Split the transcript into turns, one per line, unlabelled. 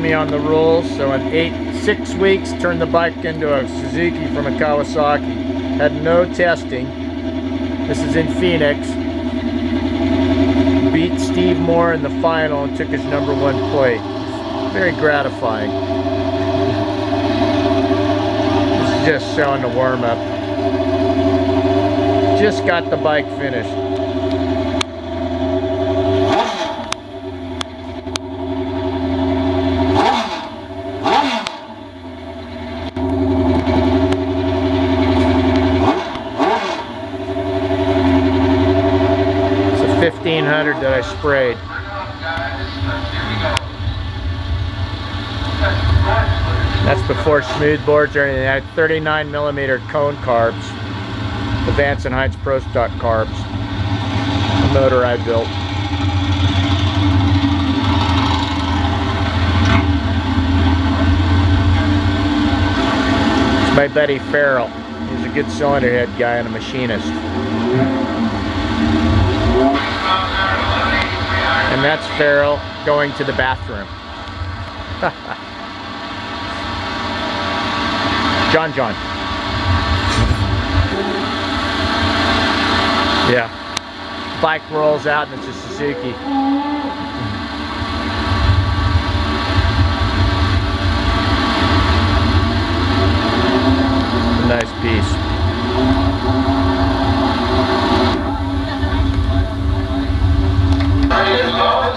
me on the rules. So in 6 weeks, turned the bike into a Suzuki from a Kawasaki. Had no testing. This is in Phoenix. Beat Steve Moore in the final and took his #1 plate. Very gratifying. This is just showing the warm-up. Just got the bike finished. It's a 1500 that I sprayed. That's before smooth boards or anything. I had 39mm Cone Carbs, the Vance Hines Pro Stock carbs, the motor I built. It's my buddy Farrell. He's a good cylinder head guy and a machinist. And that's Farrell going to the bathroom. John. Yeah. Bike rolls out and it's a Suzuki.